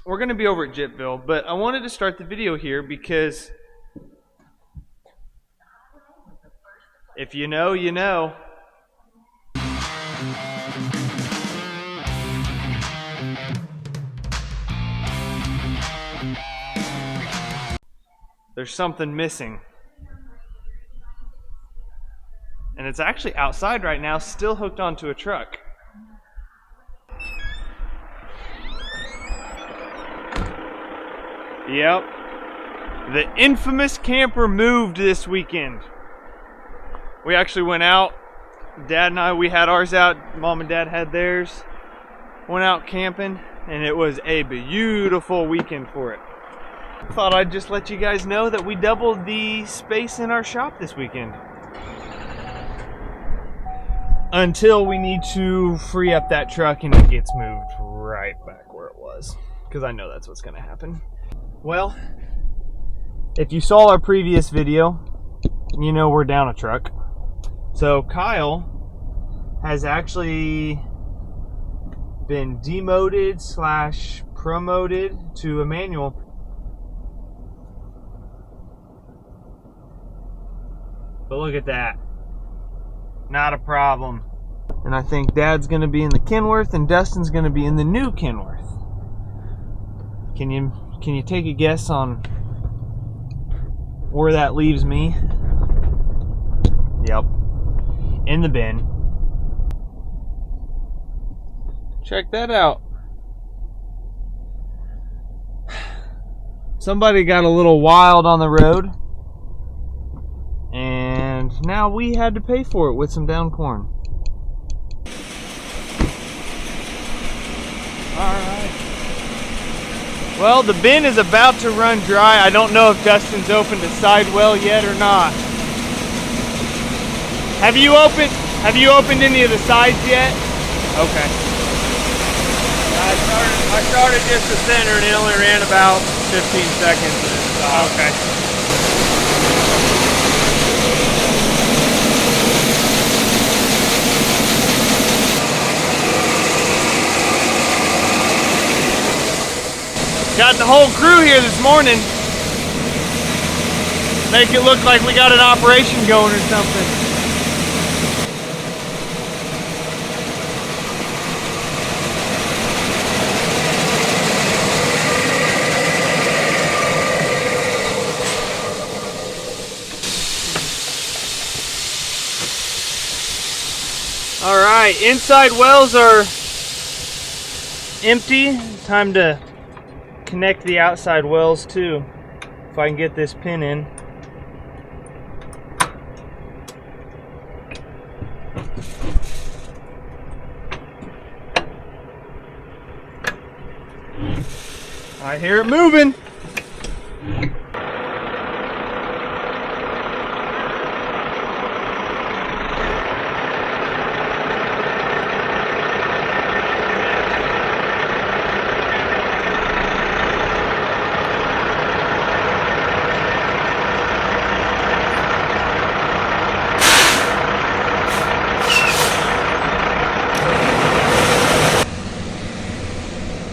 we're going to be over at Jitville, but I wanted to start the video here because if you know, you know. There's something missing. And it's actually outside right now, still hooked onto a truck. Yep. The infamous camper moved this weekend. We actually went out. Dad and I, we had ours out. Mom and Dad had theirs. Went out camping, and it was a beautiful weekend for it. Thought I'd just let you guys know that we doubled the space in our shop this weekend. Until we need to free up that truck and it gets moved right back where it was. Because I know that's what's going to happen. Well, if you saw our previous video, you know we're down a truck. So Kyle has actually been demoted / promoted to a manual. But look at that. Not a problem. And I think Dad's going to be in the Kenworth and Dustin's going to be in the new Kenworth. Can you take a guess on where that leaves me? Yep. In the bin. Check that out. Somebody got a little wild on the road. And now we had to pay for it with some down corn. Alright. Well, the bin is about to run dry. I don't know if Dustin's opened a sidewell yet or not. Have you opened any of the sides yet? Okay. I started just the center and it only ran about 15 seconds and it stopped. Okay. Got the whole crew here this morning. Make it look like we got an operation going or something. All right, inside wells are empty. Time to connect the outside wells too. If I can get this pin in. I hear it moving.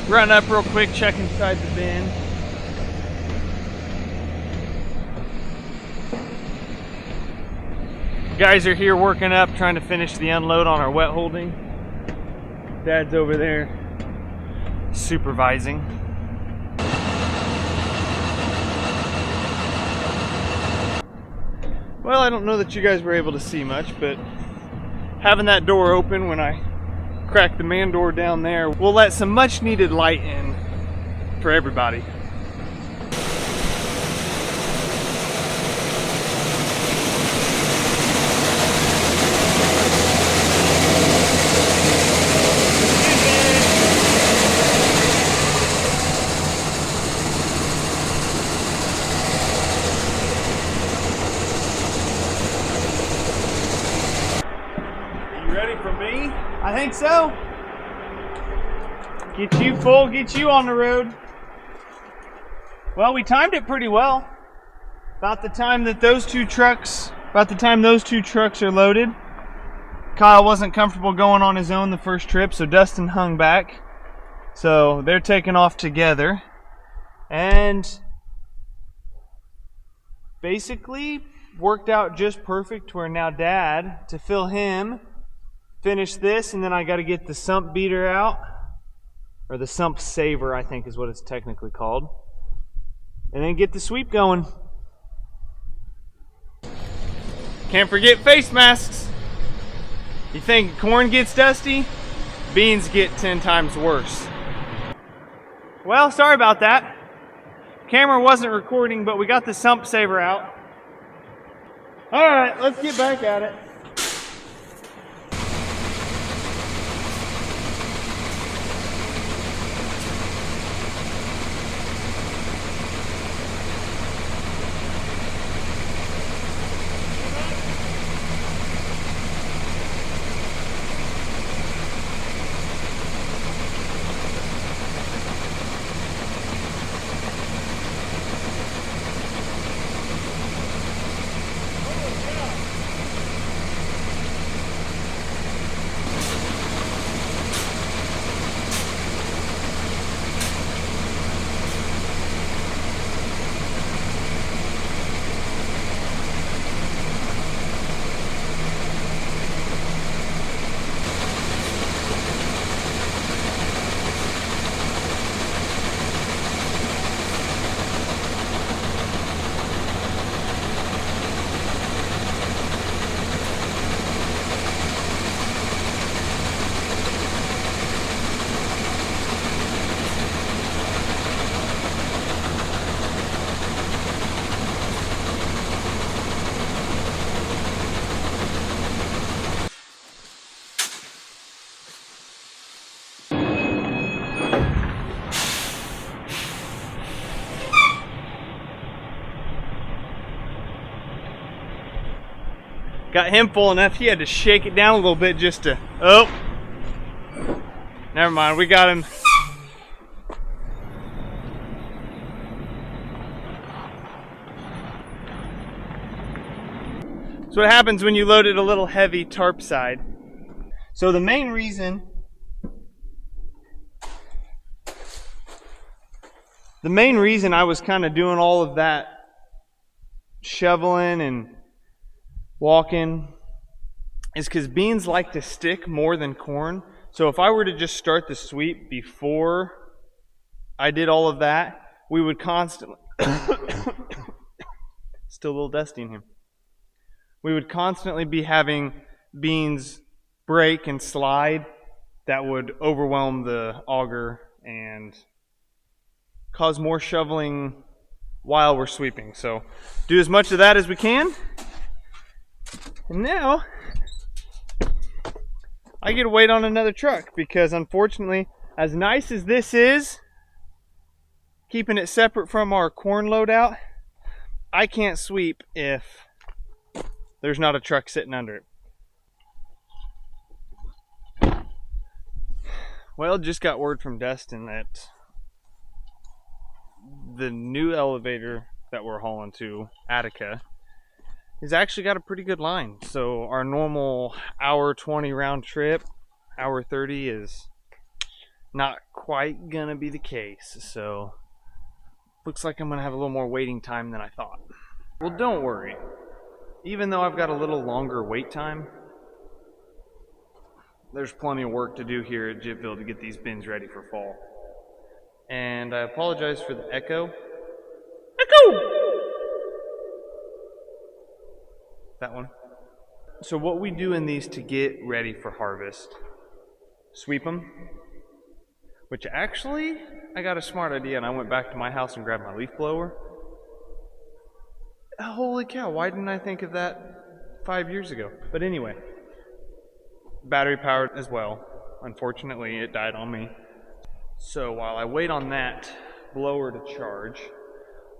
Run up real quick, check inside the bin. Guys are here working up, trying to finish the unload on our wet holding. Dad's over there supervising. Well, I don't know that you guys were able to see much, but having that door open when I crack the man door down there will let some much needed light in for everybody. You ready for me? I think so. Get you full, get you on the road. Well, we timed it pretty well. About the time those two trucks are loaded. Kyle wasn't comfortable going on his own the first trip, so Dustin hung back. So they're taking off together, and basically worked out just perfect where now Dad, to fill him, finish this, and then I got to get the sump beater out, or the sump saver I think is what it's technically called, and then get the sweep going. Can't forget face masks. You think corn gets dusty? Beans get 10 times worse. Well, sorry about that. Camera wasn't recording, but we got the sump saver out. All right, let's get back at it. Got him full enough, he had to shake it down a little bit just to, oh, never mind, we got him. That's what happens when you load it a little heavy tarp side. So the main reason I was kind of doing all of that shoveling and walking is because beans like to stick more than corn. So if I were to just start the sweep before I did all of that, we would constantly still a little dusty in here. We would constantly be having beans break and slide that would overwhelm the auger and cause more shoveling while we're sweeping. So do as much of that as we can. And now I get to wait on another truck because unfortunately, as nice as this is, keeping it separate from our corn loadout, I can't sweep if there's not a truck sitting under it. Well, just got word from Dustin that the new elevator that we're hauling to Attica has actually got a pretty good line. So our normal hour 20 round trip, hour 30 is not quite gonna be the case. So looks like I'm gonna have a little more waiting time than I thought. Well, don't worry. Even though I've got a little longer wait time, there's plenty of work to do here at Jipville to get these bins ready for fall. And I apologize for the echo. Echo! That one. So what we do in these to get ready for harvest, sweep them, which actually, I got a smart idea and I went back to my house and grabbed my leaf blower. Holy cow, why didn't I think of that 5 years ago? But anyway, battery powered as well. Unfortunately, it died on me. So while I wait on that blower to charge,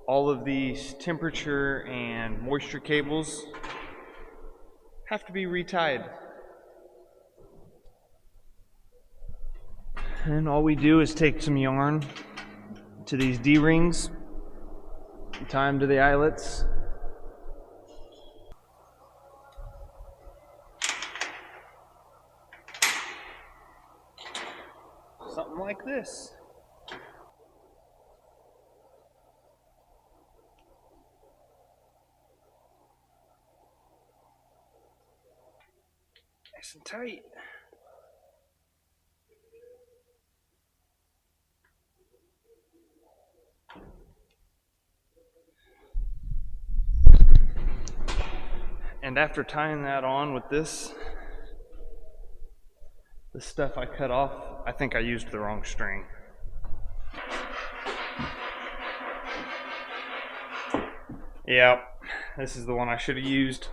all of these temperature and moisture cables have to be retied. And all we do is take some yarn to these D-rings, tie them to the eyelets. Something like this. Nice and tight. And after tying that on with this stuff I cut off, I think I used the wrong string. Yeah, this is the one I should have used.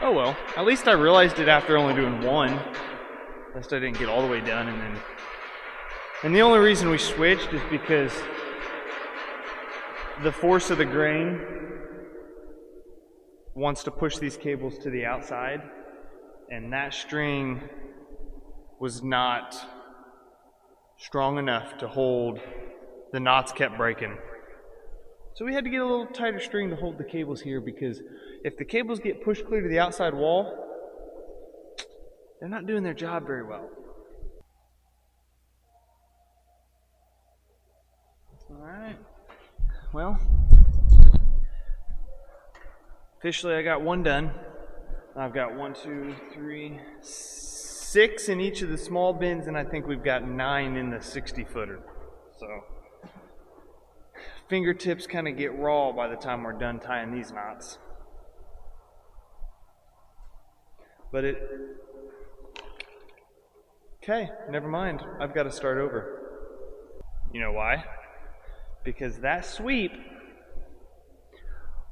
Oh well, at least I realized it after only doing one. At least I didn't get all the way done and the only reason we switched is because the force of the grain wants to push these cables to the outside, and that string was not strong enough to hold. The knots kept breaking. So we had to get a little tighter string to hold the cables here, because if the cables get pushed clear to the outside wall, they're not doing their job very well. Alright, well, officially I got one done. I've got 1, 2, 3, 6 in each of the small bins, and I think we've got 9 in the 60-footer. So fingertips kind of get raw by the time we're done tying these knots. But okay, never mind. I've got to start over. You know why? Because that sweep,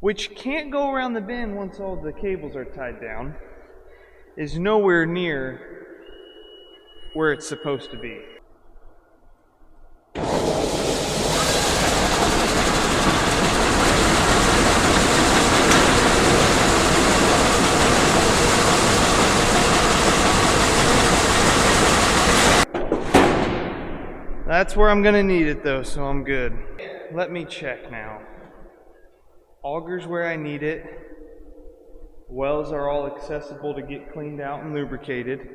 which can't go around the bin once all the cables are tied down, is nowhere near where it's supposed to be. That's where I'm going to need it though, so I'm good. Let me check now. Auger's where I need it. Wells are all accessible to get cleaned out and lubricated.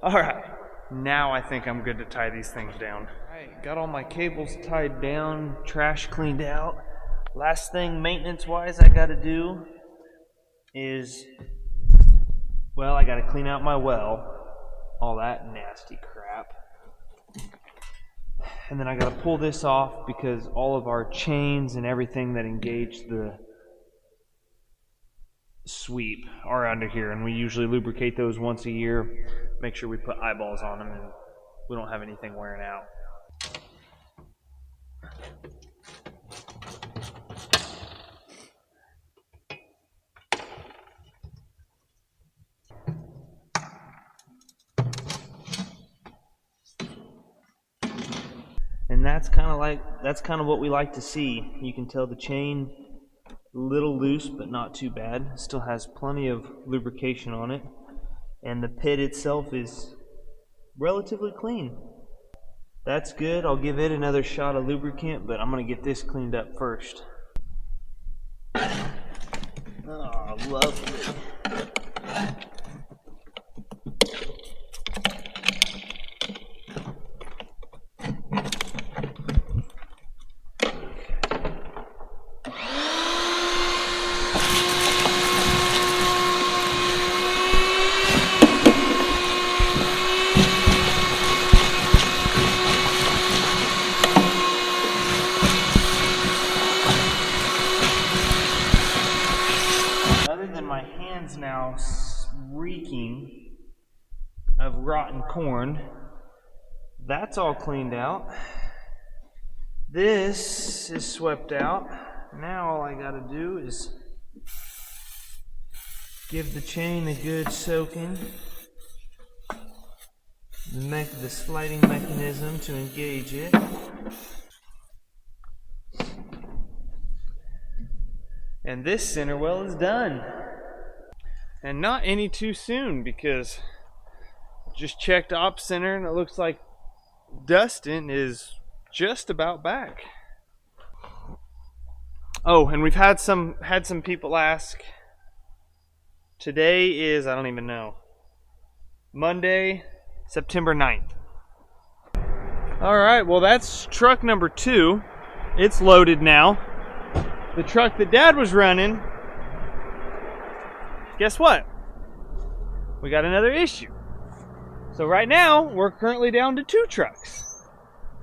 Alright, now I think I'm good to tie these things down. Alright, got all my cables tied down, trash cleaned out. Last thing maintenance-wise I gotta do is, well, I gotta clean out my well. All that nasty crap. And then I gotta pull this off because all of our chains and everything that engage the sweep are under here, and we usually lubricate those once a year, make sure we put eyeballs on them and we don't have anything wearing out. And that's kind of what we like to see. You can tell the chain a little loose, but not too bad. Still has plenty of lubrication on it. And the pit itself is relatively clean. That's good. I'll give it another shot of lubricant, but I'm going to get this cleaned up first. Oh, lovely. Now reeking of rotten corn. That's all cleaned out. This is swept out. Now all I gotta do is give the chain a good soaking. The sliding mechanism to engage it. And this center well is done. And not any too soon, because just checked op center and it looks like Dustin is just about back. Oh, and we've had some people ask. Today is, I don't even know, Monday, September 9th. All right, well that's truck number 2. It's loaded now. The truck that Dad was running, guess what? We got another issue. So right now, we're currently down to 2 trucks.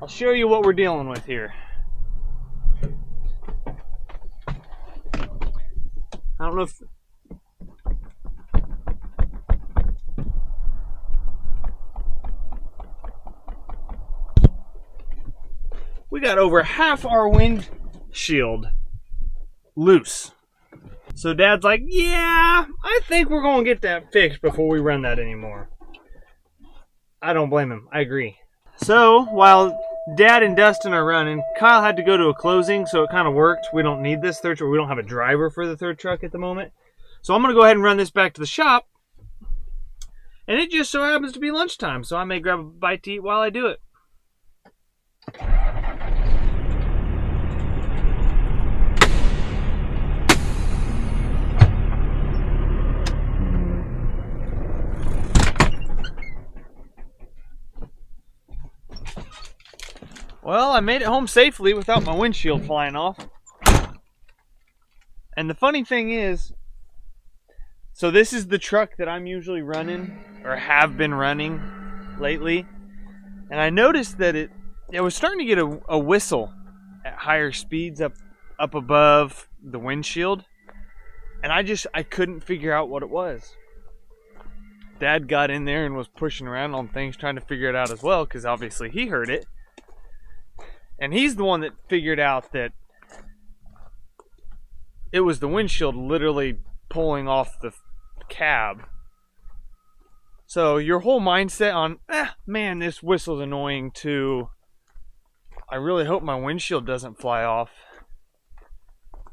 I'll show you what we're dealing with here. I don't know if... We got over half our windshield loose. So Dad's like, yeah, I think we're going to get that fixed before we run that anymore. I don't blame him. I agree. So while Dad and Dustin are running, Kyle had to go to a closing, so it kind of worked. We don't need this third truck. We don't have a driver for the third truck at the moment. So I'm going to go ahead and run this back to the shop. And it just so happens to be lunchtime, so I may grab a bite to eat while I do it. Well, I made it home safely without my windshield flying off. And the funny thing is, so this is the truck that I'm usually running, or have been running lately. And I noticed that it was starting to get a whistle at higher speeds up above the windshield. And I couldn't figure out what it was. Dad got in there and was pushing around on things trying to figure it out as well, because obviously he heard it. And he's the one that figured out that it was the windshield literally pulling off the cab. So your whole mindset on, man, this whistle's annoying, to, I really hope my windshield doesn't fly off.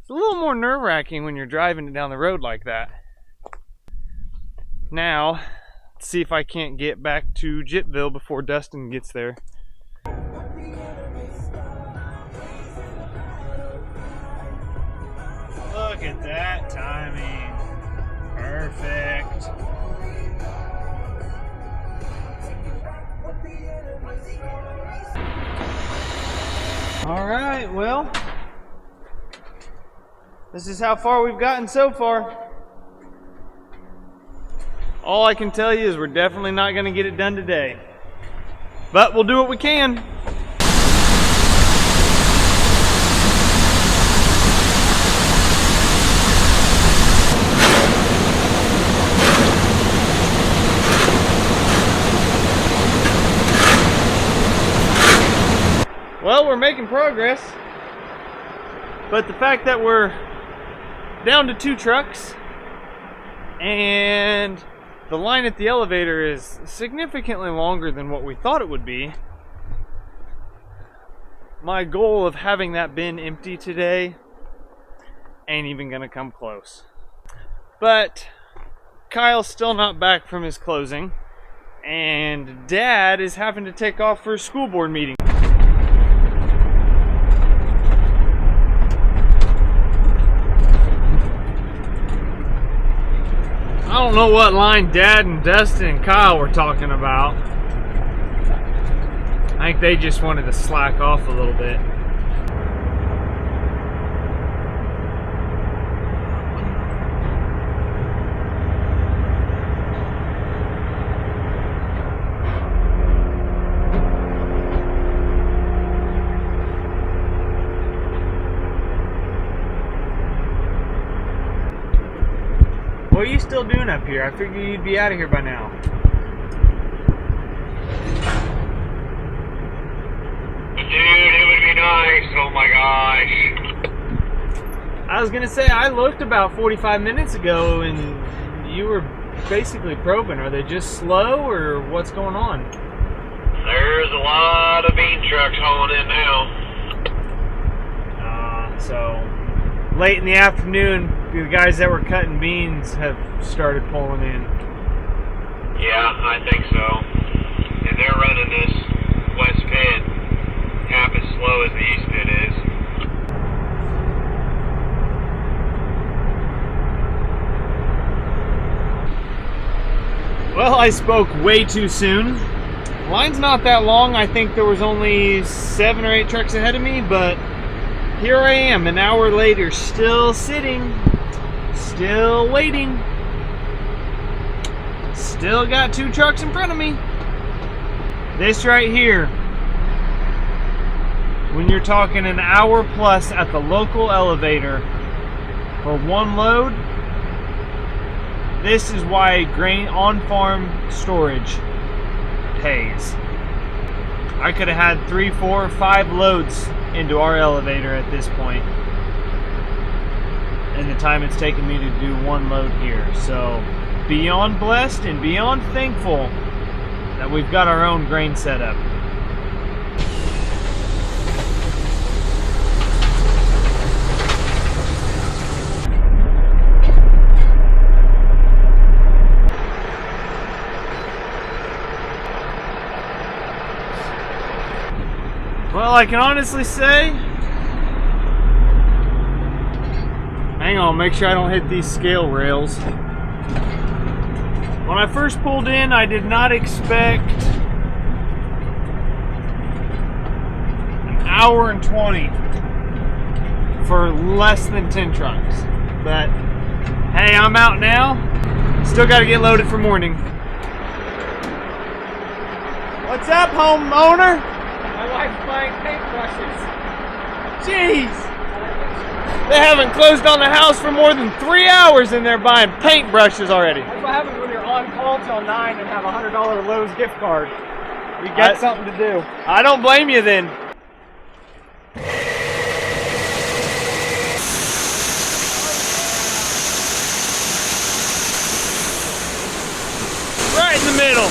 It's a little more nerve-wracking when you're driving it down the road like that. Now, let's see if I can't get back to Jitville before Dustin gets there. Look at that timing. Perfect. All right, well, this is how far we've gotten so far. All I can tell you is we're definitely not going to get it done today. But we'll do what we can. Well, we're making progress, but the fact that we're down to 2 trucks and the line at the elevator is significantly longer than what we thought it would be, my goal of having that bin empty today ain't even gonna come close. But Kyle's still not back from his closing, and Dad is having to take off for a school board meeting. I don't know what line Dad and Dustin and Kyle were talking about. I think they just wanted to slack off a little bit. What are you still doing up here? I figured you'd be out of here by now. Dude, it would be nice. Oh my gosh. I was gonna say, I looked about 45 minutes ago and you were basically probing. Are they just slow or what's going on? There's a lot of bean trucks hauling in now. So late in the afternoon, the guys that were cutting beans have started pulling in. Yeah, I think so. And they're running this west pit half as slow as the east pit is. Well, I spoke way too soon. Line's not that long. I think there was only 7 or 8 trucks ahead of me, but here I am an hour later, still sitting, still waiting. Still got 2 trucks in front of me. This right here, when you're talking an hour plus at the local elevator for one load, this is why grain on-farm storage pays. I could have had 3, 4, 5 loads into our elevator at this point in the time it's taken me to do 1 load here. So beyond blessed and beyond thankful that we've got our own grain setup. Well, I can honestly say, hang on, make sure I don't hit these scale rails. When I first pulled in, I did not expect an hour and 20 for less than 10 trucks. But hey, I'm out now. Still got to get loaded for morning. What's up, homeowner? My wife's buying paintbrushes. Jeez! They haven't closed on the house for more than 3 hours and they're buying paintbrushes already. That's what happens when you're on call till 9 and have a $100 Lowe's gift card. You got something to do. I don't blame you then. Right in the middle.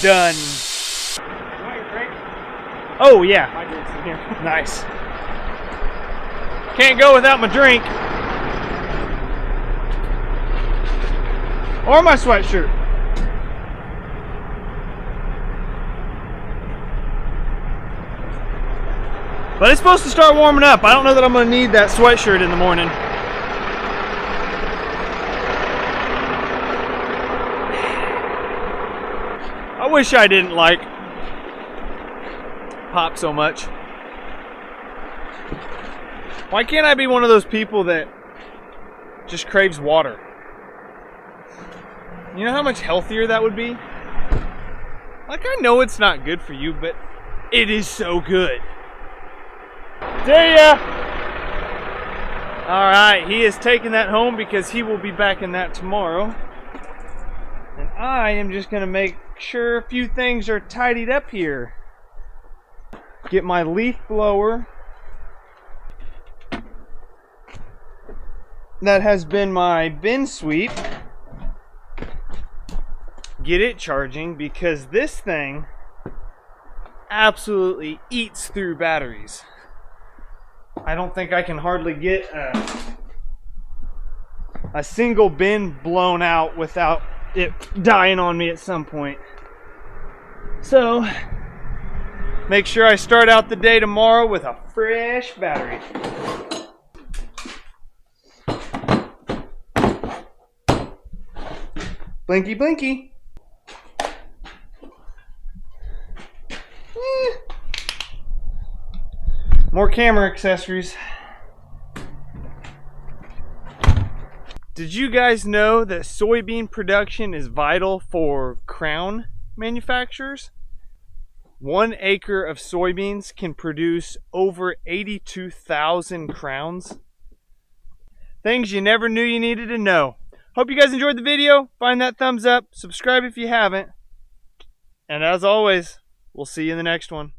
Done. You want your drink? Oh yeah. My drink's in here. Nice. Can't go without my drink. Or my sweatshirt. But it's supposed to start warming up. I don't know that I'm going to need that sweatshirt in the morning. I wish I didn't like pop so much. Why can't I be one of those people that just craves water? You know how much healthier that would be? Like, I know it's not good for you, but it is so good. See ya! Alright, he is taking that home because he will be back in that tomorrow. And I am just going to make sure a few things are tidied up here. Get my leaf blower that has been my bin sweep. Get it charging because this thing absolutely eats through batteries. I don't think I can hardly get a single bin blown out without it dying on me at some point. So, make sure I start out the day tomorrow with a fresh battery. Blinky blinky. More camera accessories. Did you guys know that soybean production is vital for crown manufacturers? 1 acre of soybeans can produce over 82,000 crowns. Things you never knew you needed to know. Hope you guys enjoyed the video. Find that thumbs up. Subscribe if you haven't. And as always, we'll see you in the next one.